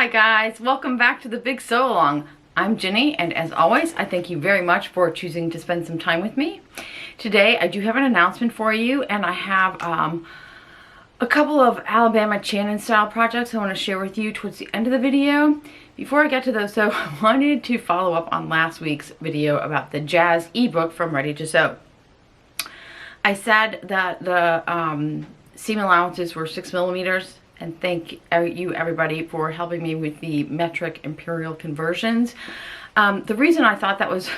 Hi guys, welcome back to the Big Sew Along. I'm Ginny, and as always, I thank you very much for choosing to spend some time with me. Today, I do have an announcement for you, and I have a couple of Alabama Chanin style projects I want to share with you towards the end of the video. Before I get to those though, I wanted to follow up on last week's video about the Jazz ebook from Ready to Sew. I said that the seam allowances were 6 millimeters, and thank you everybody for helping me with the metric imperial conversions. The reason I thought that was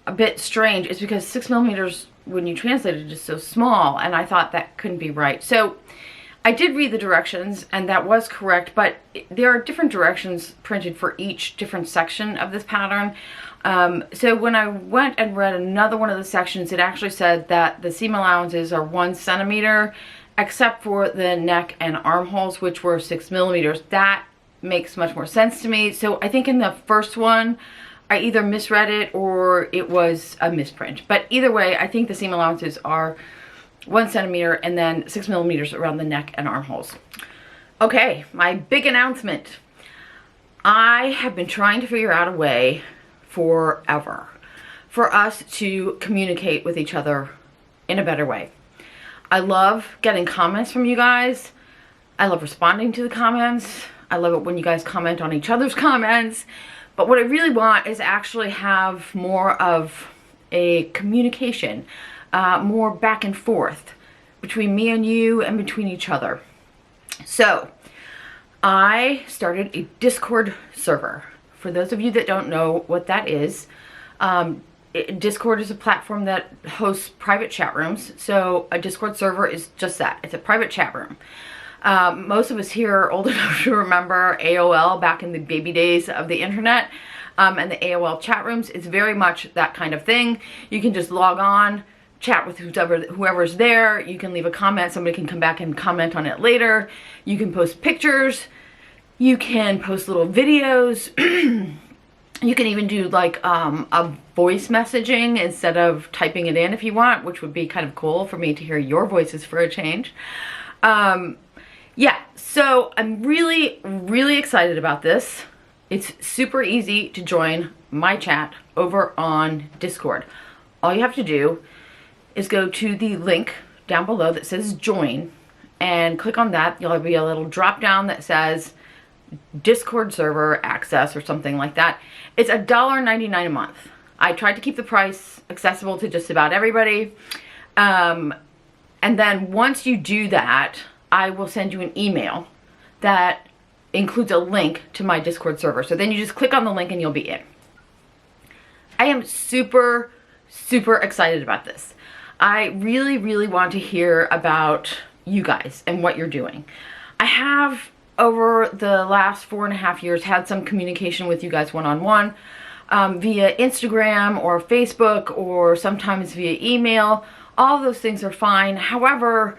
a bit strange is because 6 millimeters, when you translate it, is so small, and I thought that couldn't be right. So I did read the directions, and that was correct, but there are different directions printed for each different section of this pattern. So when I went and read another one of the sections, it actually said that the seam allowances are 1 centimeter, except for the neck and armholes, which were 6 millimeters. That makes much more sense to me. So I think in the first one, I either misread it or it was a misprint. But either way, I think the seam allowances are 1 centimeter and then 6 millimeters around the neck and armholes. Okay, my big announcement. I have been trying to figure out a way forever for us to communicate with each other in a better way. I love getting comments from you guys. I love responding to the comments. I love it when you guys comment on each other's comments. But what I really want is actually have more of a communication, more back and forth between me and you and between each other. So I started a Discord server. For those of you that don't know what that is, Discord is a platform that hosts private chat rooms. So a Discord server is just that. It's a private chat room. Most of us here are old enough to remember AOL back in the baby days of the internet. And the AOL chat rooms, it's very much that kind of thing. You can just log on, chat with whoever's there. You can leave a comment. Somebody can come back and comment on it later. You can post pictures. You can post little videos. You can even do like a voice messaging instead of typing it in if you want, which would be kind of cool for me to hear your voices for a change. Yeah, so I'm really excited about this. It's super easy to join my chat over on Discord. All you have to do is go to the link down below that says join and click on that. There'll be a little drop down that says Discord server access or something like that. It's $1.99 a month. I tried to keep the price accessible to just about everybody. And then once you do that, I will send you an email that includes a link to my Discord server. So then you just click on the link and you'll be in. I am super excited about this. I really want to hear about you guys and what you're doing. I have, over the last 4.5 years, had some communication with you guys one-on-one via Instagram or Facebook or sometimes via email. All of those things are fine. However,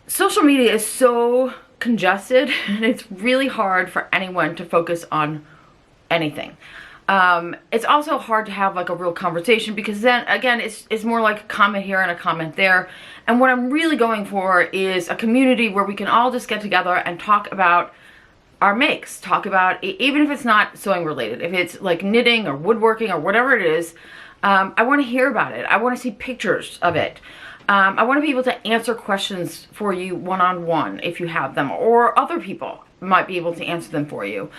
social media is so congested and it's really hard for anyone to focus on anything. It's also hard to have like a real conversation because then again it's more like a comment here and a comment there. And what I'm really going for is a community where we can all just get together and talk about our makes, talk about, even if it's not sewing related, if it's like knitting or woodworking or whatever it is, I want to hear about it. I want to see pictures of it. I want to be able to answer questions for you one-on-one if you have them, or other people might be able to answer them for you.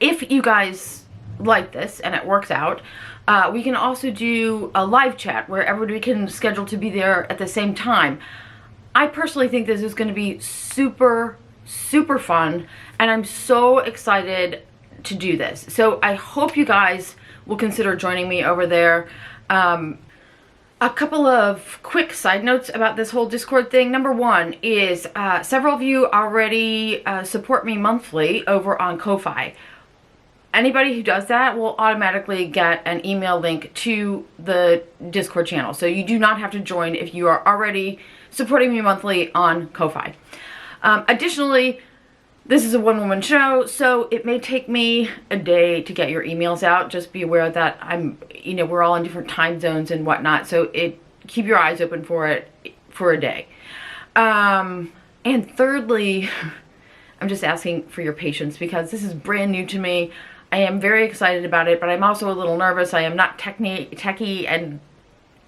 If you guys like this and it works out, we can also do a live chat where everybody can schedule to be there at the same time. I personally think this is going to be super fun, and I'm so excited to do this. So I hope you guys will consider joining me over there. A couple of quick side notes about this whole Discord thing. Number one is several of you already support me monthly over on Ko-Fi. Anybody who does that will automatically get an email link to the Discord channel. So you do not have to join if you are already supporting me monthly on Ko-Fi. Additionally, this is a one-woman show, so it may take me a day to get your emails out. Just be aware that we're all in different time zones and whatnot, so keep your eyes open for it for a day. And thirdly, I'm just asking for your patience because this is brand new to me. I am very excited about it, but I'm also a little nervous. I am not techie and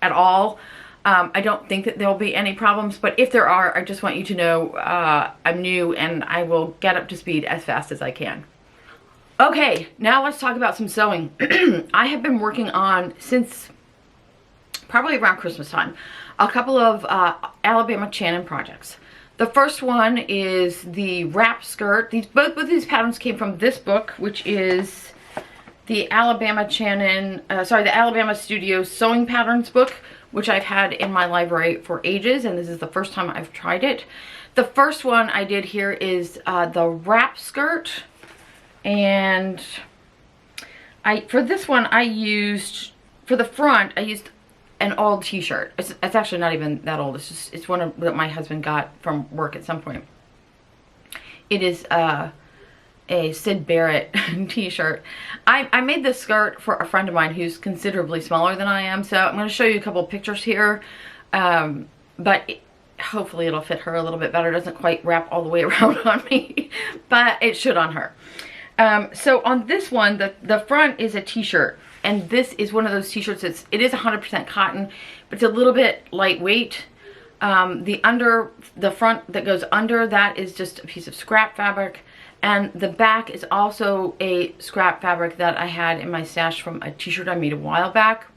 at all. I don't think that there'll be any problems, but if there are, I just want you to know I'm new and I will get up to speed as fast as I can. Okay, now let's talk about some sewing. I have been working on, since probably around Christmas time, a couple of Alabama Chanin projects. The first one is the wrap skirt. Both of these patterns came from this book, which is the Alabama Studio Sewing Patterns book, which I've had in my library for ages, and this is the first time I've tried it. The first one I did here is the wrap skirt, and for this one I used, for the front, I used an old t-shirt. It's actually not even that old. It's one that my husband got from work at some point. It is a Sid Barrett t-shirt. I made this skirt for a friend of mine who's considerably smaller than I am, so I'm going to show you a couple pictures here, but hopefully it'll fit her a little bit better. It doesn't quite wrap all the way around on me, but it should on her. So on this one, the front is a t-shirt, and this is one of those t-shirts it is 100% cotton, but it's a little bit lightweight. The front that goes under that is just a piece of scrap fabric, and the back is also a scrap fabric that I had in my stash from a t-shirt I made a while back.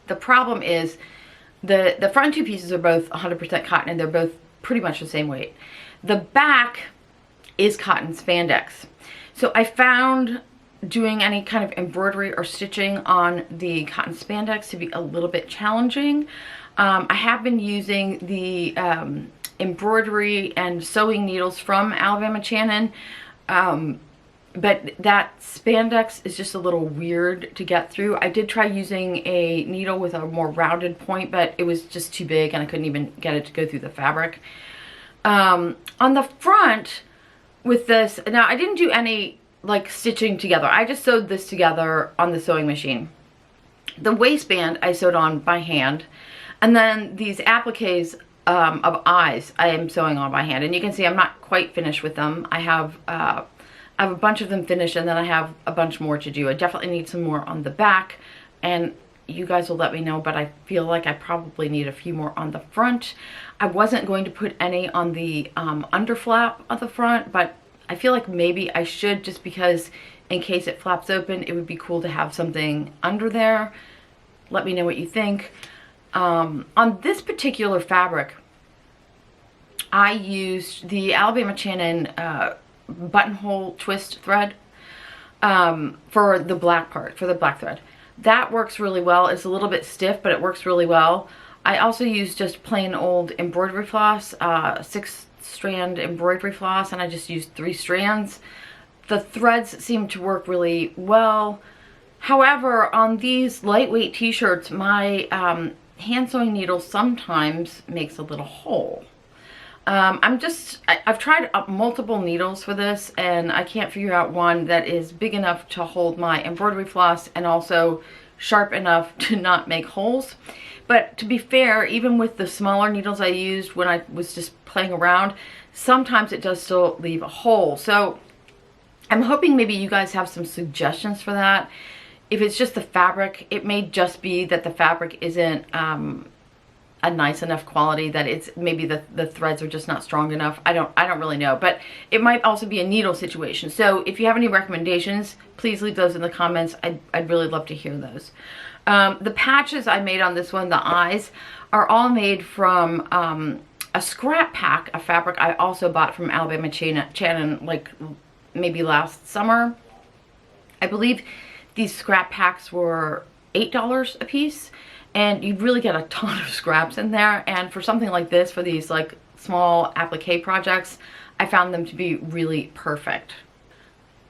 The problem is the front two pieces are both 100% cotton, and they're both pretty much the same weight. The back is cotton spandex. So I found doing any kind of embroidery or stitching on the cotton spandex to be a little bit challenging. I have been using the embroidery and sewing needles from Alabama Chanin, but that spandex is just a little weird to get through. I did try using a needle with a more rounded point, but it was just too big and I couldn't even get it to go through the fabric. On the front with this, now I didn't do any like stitching together. I just sewed this together on the sewing machine. The waistband I sewed on by hand, and then these appliques of eyes I am sewing on by hand, and you can see I'm not quite finished with them. I have a bunch of them finished, and then I have a bunch more to do. I definitely need some more on the back, and you guys will let me know, but I feel like I probably need a few more on the front. I wasn't going to put any on the under flap of the front, but I feel like maybe I should, just because in case it flaps open, it would be cool to have something under there. Let me know what you think. On this particular fabric, I used the Alabama Chanin buttonhole twist thread for the black part, for the black thread. That works really well. It's a little bit stiff, but it works really well. I also used just plain old embroidery floss, 6-strand embroidery floss, and I just used 3 strands. The threads seem to work really well. However, on these lightweight t-shirts, my hand sewing needle sometimes makes a little hole. I've tried multiple needles for this, and I can't figure out one that is big enough to hold my embroidery floss and also sharp enough to not make holes. But to be fair, even with the smaller needles I used when I was just playing around, sometimes it does still leave a hole. So I'm hoping maybe you guys have some suggestions for that. If it's just the fabric, it may just be that the fabric isn't a nice enough quality, that it's maybe the threads are just not strong enough. I don't really know, but it might also be a needle situation. So if you have any recommendations, please leave those in the comments. I'd really love to hear those. The patches I made on this one, the eyes, are all made from a scrap pack of fabric I also bought from Alabama Chanin like maybe last summer. I believe these scrap packs were $8 a piece, and you really get a ton of scraps in there. And for something like this, for these like small applique projects, I found them to be really perfect.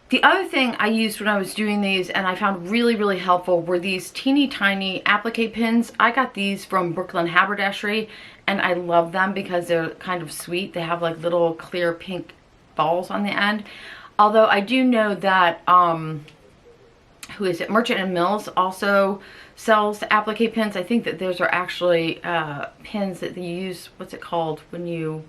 The other thing I used when I was doing these, and I found really, really helpful, were these teeny tiny applique pins. I got these from Brooklyn Haberdashery, and I love them because they're kind of sweet. They have like little clear pink balls on the end. Although I do know that, who is it? Merchant & Mills also sells applique pins. I think that those are actually pins that you use, what's it called when you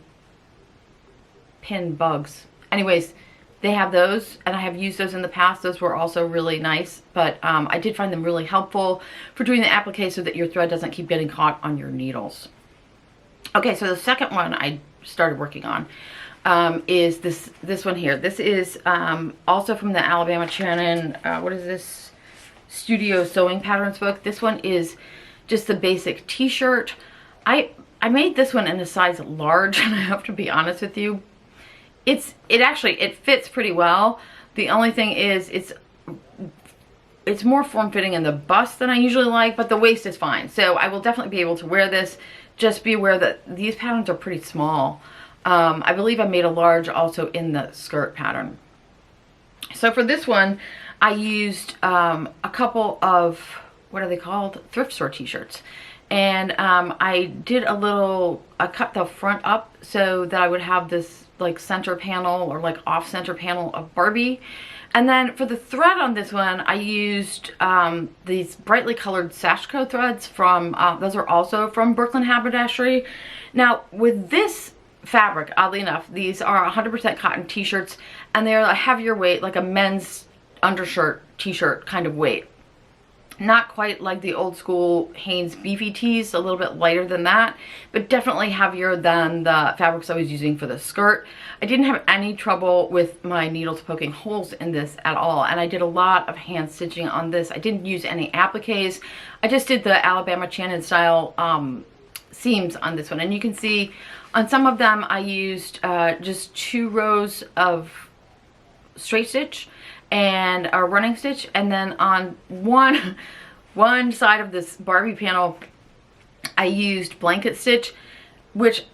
pin bugs. Anyways, they have those, and I have used those in the past. Those were also really nice, but I did find them really helpful for doing the applique so that your thread doesn't keep getting caught on your needles. Okay, so the second one I started working on is this one here. This is also from the Alabama Chanin, what is this? Studio Sewing Patterns book. This one is just the basic t-shirt. I made this one in a size large, and I have to be honest with you, it fits pretty well. The only thing is it's more form-fitting in the bust than I usually like, but the waist is fine. So I will definitely be able to wear this. Just be aware that these patterns are pretty small. I believe I made a large also in the skirt pattern. So for this one, I used a couple of, what are they called? Thrift store t-shirts. And I cut the front up so that I would have this like center panel or like off center panel of Barbie. And then for the thread on this one, I used these brightly colored Sachiko threads from, those are also from Brooklyn Haberdashery. Now with this fabric, oddly enough, these are 100% cotton t-shirts, and they're a heavier weight, like a men's undershirt t-shirt kind of weight. Not quite like the old school Hanes beefy tees, a little bit lighter than that, but definitely heavier than the fabrics I was using for the skirt. I didn't have any trouble with my needles poking holes in this at all, and I did a lot of hand stitching on this. I didn't use any appliques. I just did the Alabama Chanin style seams on this one, and you can see on some of them I used just 2 rows of straight stitch and a running stitch, and then on one side of this Barbie panel I used blanket stitch, which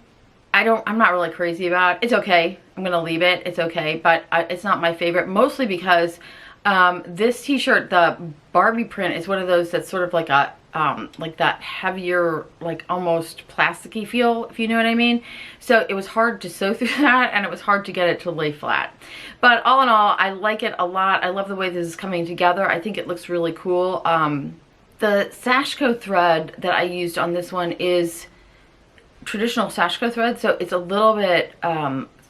I'm not really crazy about. It's okay, I'm gonna leave it, it's okay, but it's not my favorite, mostly because this t-shirt, the Barbie print, is one of those that's sort of like a like that heavier, like almost plasticky feel, if you know what I mean. So it was hard to sew through that, and it was hard to get it to lay flat. But all in all, I like it a lot. I love the way this is coming together. I think it looks really cool. The Sachiko thread that I used on this one is traditional Sachiko thread, so it's a little bit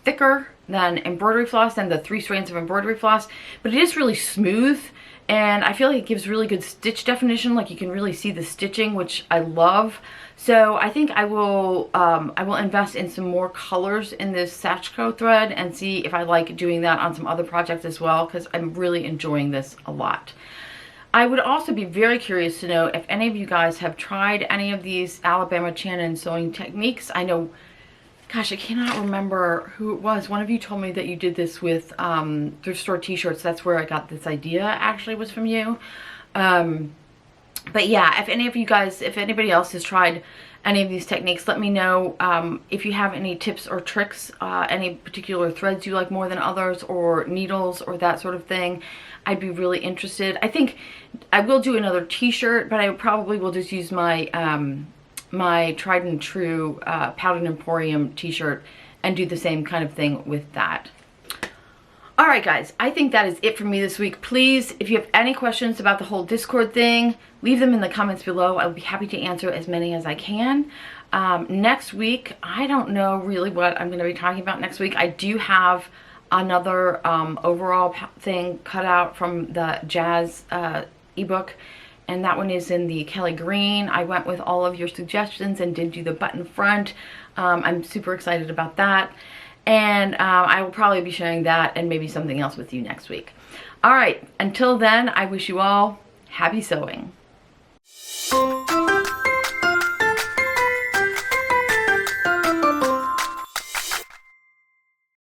thicker than embroidery floss, than the 3 strands of embroidery floss, but it is really smooth, and I feel like it gives really good stitch definition. Like you can really see the stitching, which I love. So I think I will invest in some more colors in this Sachiko thread and see if I like doing that on some other projects as well, because I'm really enjoying this a lot. I would also be very curious to know if any of you guys have tried any of these Alabama Chanin sewing techniques. I know, gosh, I cannot remember who it was. One of you told me that you did this with thrift store t-shirts. That's where I got this idea, actually, was from you. But yeah, if any of you guys, if anybody else has tried any of these techniques, let me know. If you have any tips or tricks, any particular threads you like more than others, or needles or that sort of thing, I'd be really interested. I think I will do another t-shirt, but I probably will just use my my tried and true Powdered Emporium t-shirt and do the same kind of thing with that. Alright guys, I think that is it for me this week. Please, if you have any questions about the whole Discord thing, leave them in the comments below. I'll be happy to answer as many as I can. Next week, I don't know really what I'm going to be talking about next week. I do have another overall thing cut out from the Jazz ebook, and that one is in the Kelly Green. I went with all of your suggestions and did do the button front. I'm super excited about that. And I will probably be sharing that and maybe something else with you next week. All right, until then, I wish you all happy sewing.